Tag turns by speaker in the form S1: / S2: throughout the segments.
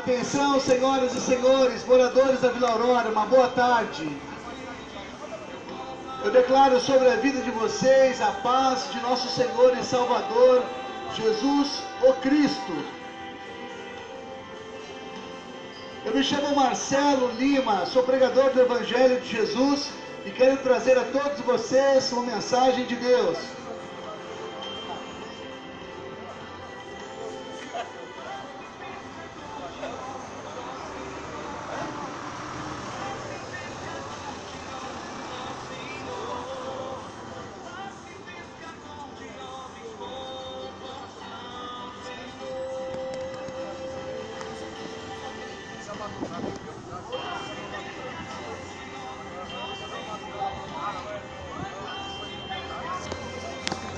S1: Atenção, senhoras e senhores, moradores da Vila Aurora, uma boa tarde. Eu declaro sobre a vida de vocês a paz de nosso Senhor e Salvador, Jesus o Cristo. Eu me chamo Marcelo Lima, sou pregador do Evangelho de Jesus e quero trazer a todos vocês uma mensagem de Deus.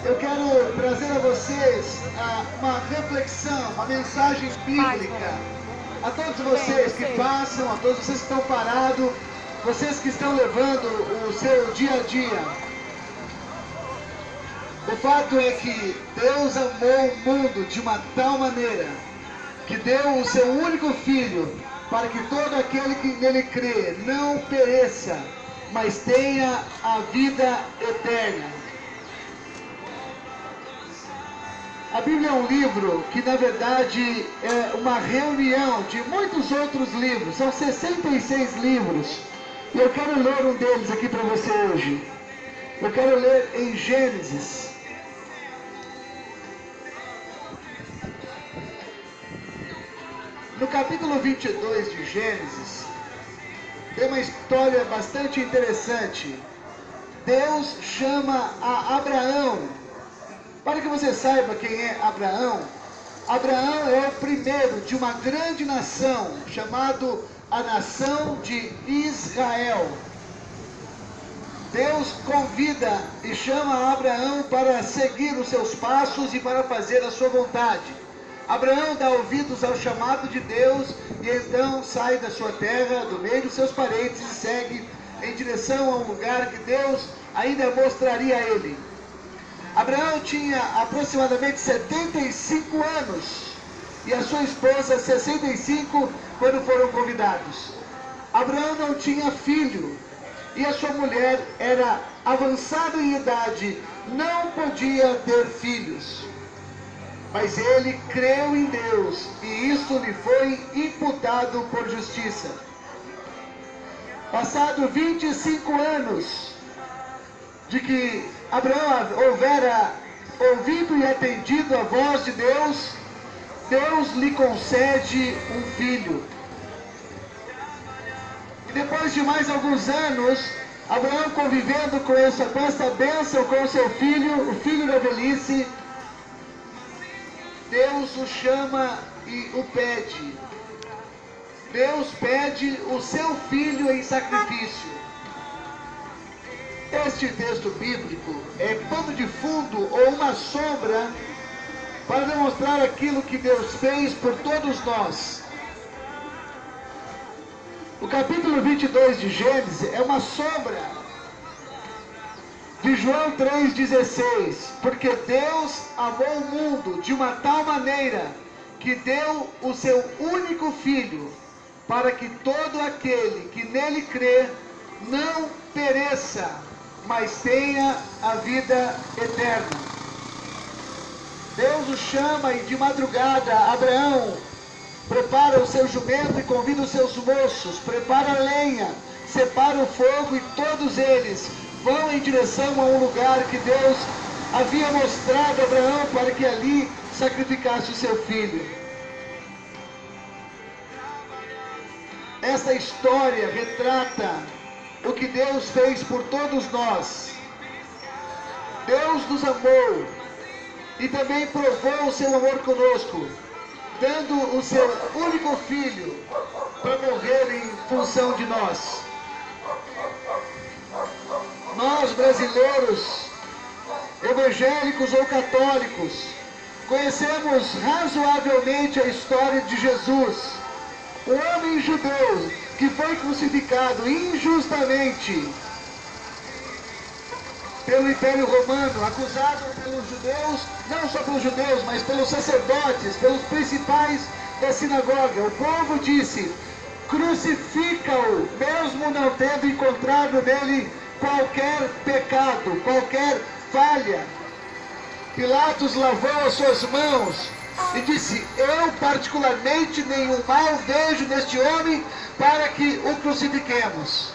S1: Eu quero trazer a vocês uma reflexão, uma mensagem bíblica. A todos vocês que passam, a todos vocês que estão parados, vocês que estão levando o seu dia a dia. O fato é que Deus amou o mundo de uma tal maneira que deu o seu único filho para que todo aquele que nele crê não pereça, mas tenha a vida eterna. A Bíblia é um livro que, na verdade, é uma reunião de muitos outros livros. São 66 livros. E eu quero ler um deles aqui para você hoje. Eu quero ler em Gênesis. No capítulo 22 de Gênesis, tem uma história bastante interessante. Deus chama a Abraão. Para que você saiba quem é Abraão, Abraão é o primeiro de uma grande nação, chamado a nação de Israel. Deus convida e chama Abraão para seguir os seus passos e para fazer a sua vontade. Abraão dá ouvidos ao chamado de Deus e então sai da sua terra, do meio dos seus parentes e segue em direção a um lugar que Deus ainda mostraria a ele. Abraão tinha aproximadamente 75 anos e a sua esposa 65 quando foram convidados. Abraão não tinha filho e a sua mulher era avançada em idade, não podia ter filhos. Mas ele creu em Deus e isso lhe foi imputado por justiça. Passado 25 anos de que Abraão houvera ouvido e atendido a voz de Deus, Deus lhe concede um filho. E depois de mais alguns anos, Abraão convivendo com essa bênção com o seu filho, o filho da velhice, Deus o chama e o pede. Deus pede o seu filho em sacrifício. Este texto bíblico é pano de fundo ou uma sombra para demonstrar aquilo que Deus fez por todos nós. O capítulo 22 de Gênesis é uma sombra de João 3,16, porque Deus amou o mundo de uma tal maneira que deu o seu único filho, para que todo aquele que nele crê não pereça, mas tenha a vida eterna. Deus o chama e de madrugada, Abraão prepara o seu jumento e convida os seus moços, prepara a lenha, separa o fogo e todos eles vão em direção a um lugar que Deus havia mostrado a Abraão para que ali sacrificasse o seu filho. Esta história retrata o que Deus fez por todos nós. Deus nos amou e também provou o seu amor conosco, dando o seu único filho para morrer em função de nós. Nós, brasileiros, evangélicos ou católicos, conhecemos razoavelmente a história de Jesus, o homem judeu que foi crucificado injustamente pelo Império Romano, acusado pelos judeus, não só pelos judeus, mas pelos sacerdotes, pelos principais da sinagoga. O povo disse: crucifica-o, mesmo não tendo encontrado nele qualquer pecado, qualquer falha. Pilatos lavou as suas mãos e disse: eu particularmente nenhum mal vejo neste homem para que o crucifiquemos.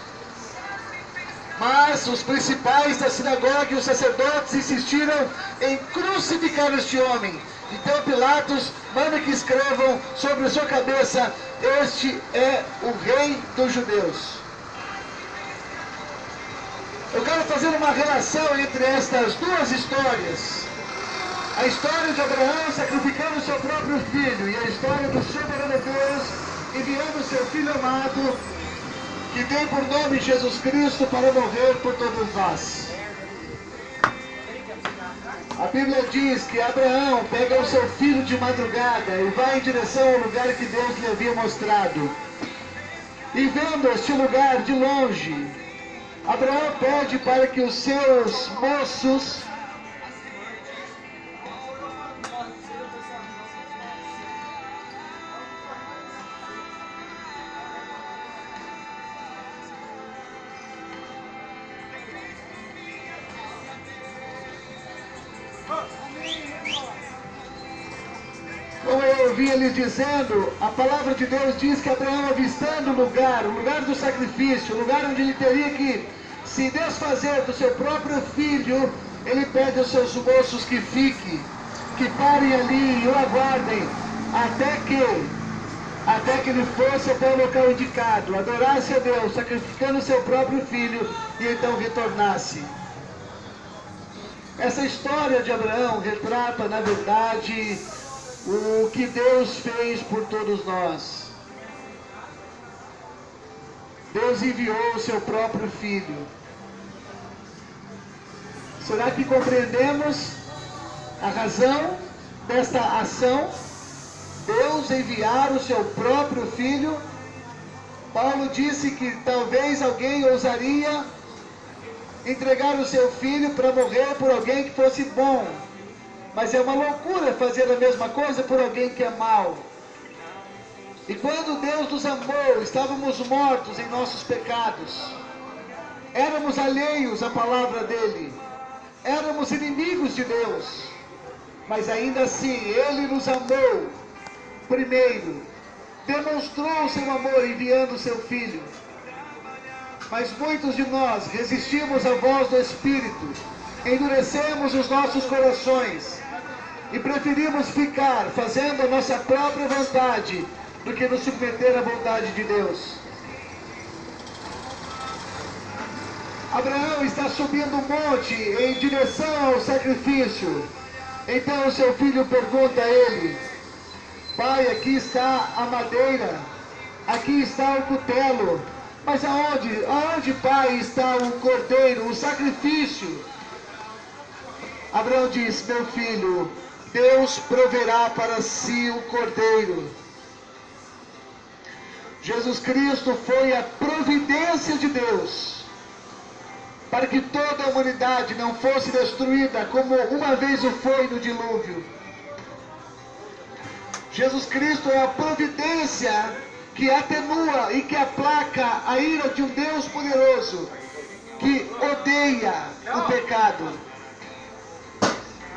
S1: Mas os principais da sinagoga e os sacerdotes insistiram em crucificar este homem. Então Pilatos manda que escrevam sobre a sua cabeça: este é o rei dos judeus. Eu quero fazer uma relação entre estas duas histórias. A história de Abraão sacrificando seu próprio filho e a história do soberano Deus enviando seu filho amado, que tem por nome Jesus Cristo, para morrer por todos nós. A Bíblia diz que Abraão pega o seu filho de madrugada e vai em direção ao lugar que Deus lhe havia mostrado. E vendo este lugar de longe, Abraão pede para que os seus moços como eu ouvia lhes dizendo, a palavra de Deus diz que Abraão, avistando o lugar do sacrifício, o lugar onde ele teria que se desfazer do seu próprio filho, ele pede aos seus moços que fiquem, que parem ali e o aguardem, até que ele fosse até o local indicado, adorasse a Deus, sacrificando o seu próprio filho, e então retornasse. Essa história de Abraão retrata, na verdade, o que Deus fez por todos nós. Deus enviou o seu próprio filho. Será que compreendemos a razão desta ação? Deus enviar o seu próprio filho? Paulo disse que talvez alguém ousaria entregar o seu filho para morrer por alguém que fosse bom. Mas é uma loucura fazer a mesma coisa por alguém que é mau. E quando Deus nos amou, estávamos mortos em nossos pecados. Éramos alheios à palavra dele. Éramos inimigos de Deus. Mas ainda assim, ele nos amou primeiro. Demonstrou o seu amor enviando o seu filho. Mas muitos de nós resistimos à voz do Espírito. Endurecemos os nossos corações. E preferimos ficar fazendo a nossa própria vontade do que nos submeter à vontade de Deus. Abraão está subindo um monte em direção ao sacrifício. Então o seu filho pergunta a ele: pai, aqui está a madeira, aqui está o cutelo, mas aonde, pai, está o cordeiro, o sacrifício? Abraão diz: meu filho, Deus proverá para si o cordeiro. Jesus Cristo foi a providência de Deus, para que toda a humanidade não fosse destruída como uma vez o foi no dilúvio. Jesus Cristo é a providência que atenua e que aplaca a ira de um Deus poderoso, que odeia o pecado.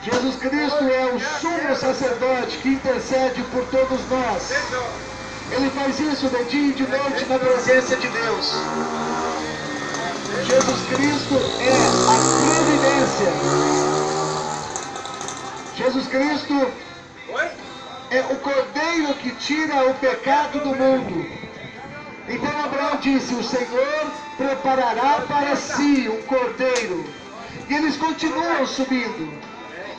S1: Jesus Cristo é o sumo sacerdote que intercede por todos nós. Ele faz isso de dia e de noite na presença de Deus. Jesus Cristo é a providência. Jesus Cristo é o cordeiro que tira o pecado do mundo. Então Abraão disse: o Senhor preparará para si um cordeiro. E eles continuam subindo.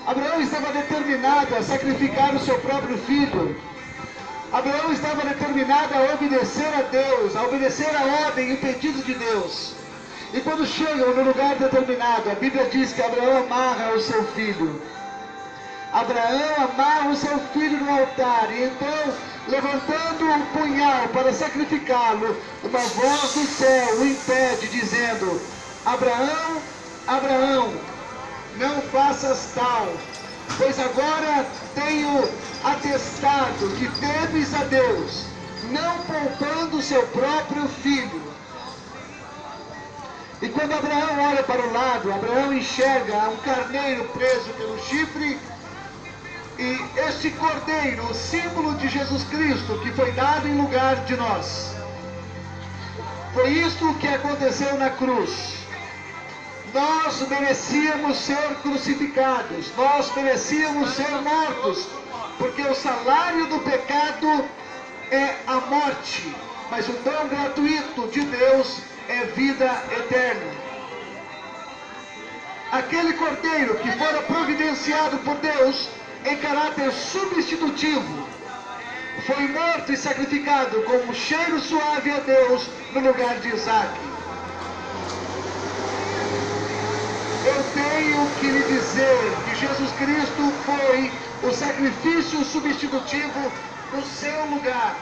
S1: Abraão estava determinado a sacrificar o seu próprio filho. Abraão estava determinado a obedecer a Deus, a obedecer a ordem e o pedido de Deus. E quando chegam no lugar determinado, a Bíblia diz que Abraão amarra o seu filho. Abraão amarra o seu filho no altar, e então, levantando um punhal para sacrificá-lo, uma voz do céu o impede, dizendo: Abraão, Abraão, não faças tal, pois agora tenho atestado que temes a Deus, não poupando seu próprio filho. E quando Abraão olha para o lado, Abraão enxerga um carneiro preso pelo chifre, e este cordeiro, o símbolo de Jesus Cristo, que foi dado em lugar de nós. Foi isto que aconteceu na cruz. Nós merecíamos ser crucificados, nós merecíamos ser mortos, porque o salário do pecado é a morte, mas o dom gratuito de Deus é vida eterna. Aquele cordeiro que fora providenciado por Deus em caráter substitutivo, foi morto e sacrificado como cheiro suave a Deus no lugar de Isaac. Eu tenho que lhe dizer que Jesus Cristo foi o sacrifício substitutivo no seu lugar.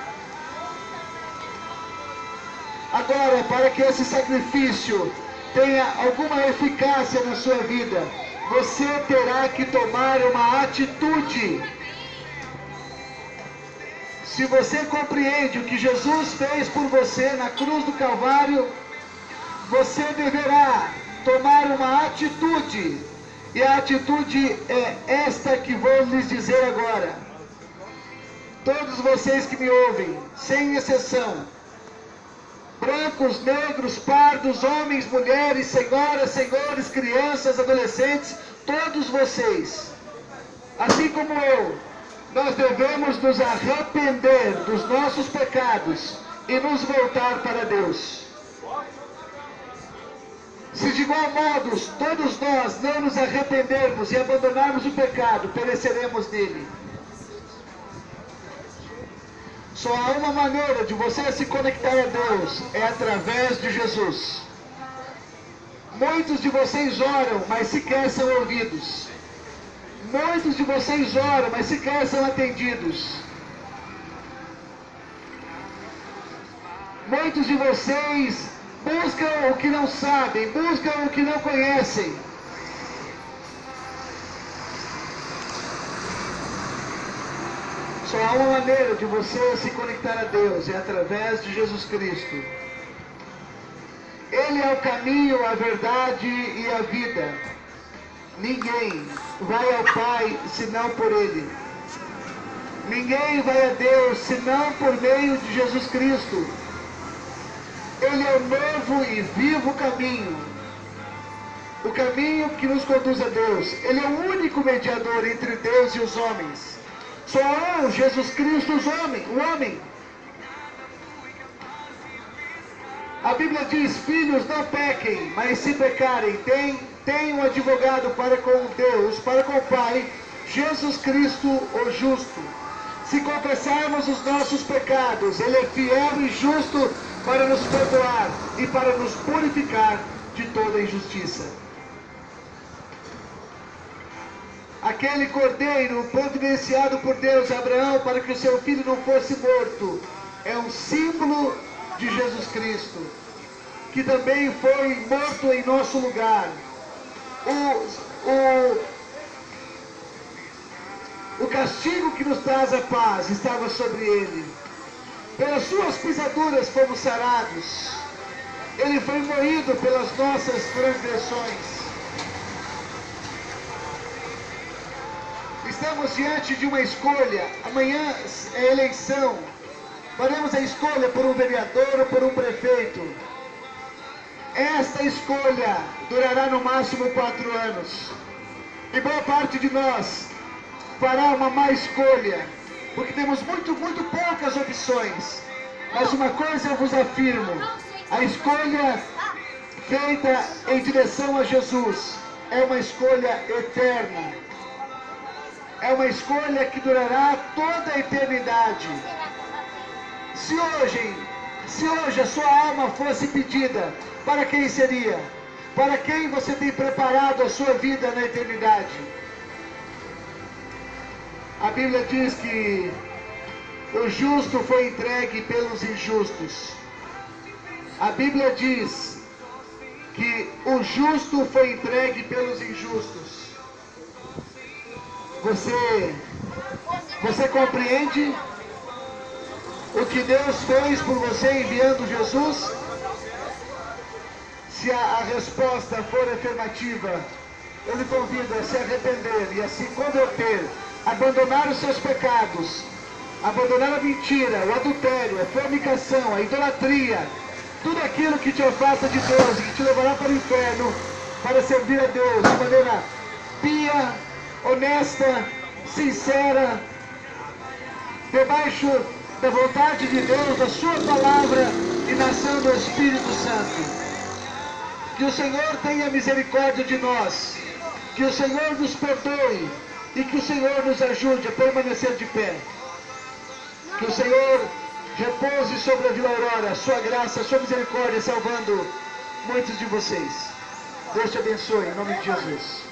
S1: Agora, para que esse sacrifício tenha alguma eficácia na sua vida, você terá que tomar uma atitude. Se você compreende o que Jesus fez por você na cruz do Calvário, você deverá tomar uma atitude. E a atitude é esta que vou lhes dizer agora. Todos vocês que me ouvem, sem exceção, brancos, negros, pardos, homens, mulheres, senhoras, senhores, crianças, adolescentes, todos vocês, assim como eu, nós devemos nos arrepender dos nossos pecados e nos voltar para Deus. Se de igual modo todos nós não nos arrependermos e abandonarmos o pecado, pereceremos nele. Só há uma maneira de você se conectar a Deus, é através de Jesus. Muitos de vocês oram, mas sequer são ouvidos. Muitos de vocês oram, mas sequer são atendidos. Muitos de vocês buscam o que não sabem, buscam o que não conhecem. Só há uma maneira de você se conectar a Deus, é através de Jesus Cristo. Ele é o caminho, a verdade e a vida. Ninguém vai ao Pai senão por Ele. Ninguém vai a Deus senão por meio de Jesus Cristo. Ele é o novo e vivo caminho. O caminho que nos conduz a Deus. Ele é o único mediador entre Deus e os homens. Só há Jesus Cristo, o homem. A Bíblia diz: filhos, não pequem, mas se pecarem, tem um advogado para com Deus, para com o Pai, Jesus Cristo, o justo. Se confessarmos os nossos pecados, Ele é fiel e justo para nos perdoar e para nos purificar de toda injustiça. Aquele cordeiro providenciado por Deus a Abraão para que o seu filho não fosse morto, é um símbolo de Jesus Cristo, que também foi morto em nosso lugar. O castigo que nos traz a paz estava sobre ele. Pelas suas pisaduras fomos sarados. Ele foi moído pelas nossas transgressões. Estamos diante de uma escolha. Amanhã é eleição. Faremos a escolha por um vereador ou por um prefeito. Esta escolha durará no máximo 4 anos. E boa parte de nós fará uma má escolha, porque temos muito poucas opções. Mas uma coisa eu vos afirmo: a escolha feita em direção a Jesus é uma escolha eterna. É uma escolha que durará toda a eternidade. Se hoje a sua alma fosse pedida, para quem seria? Para quem você tem preparado a sua vida na eternidade? A Bíblia diz que o justo foi entregue pelos injustos. A Bíblia diz que o justo foi entregue pelos injustos. Você Você compreende o que Deus fez por você enviando Jesus? Se a resposta for afirmativa, eu lhe convido a se arrepender e a se converter, abandonar os seus pecados, abandonar a mentira, o adultério, a fornicação, a idolatria, tudo aquilo que te afasta de Deus e que te levará para o inferno, para servir a Deus de maneira pia, honesta, sincera, debaixo da vontade de Deus, da sua palavra e na ação do Espírito Santo. Que o Senhor tenha misericórdia de nós, que o Senhor nos perdoe e que o Senhor nos ajude a permanecer de pé. Que o Senhor repouse sobre a Vila Aurora, sua graça, sua misericórdia, salvando muitos de vocês. Deus te abençoe, em nome de Jesus.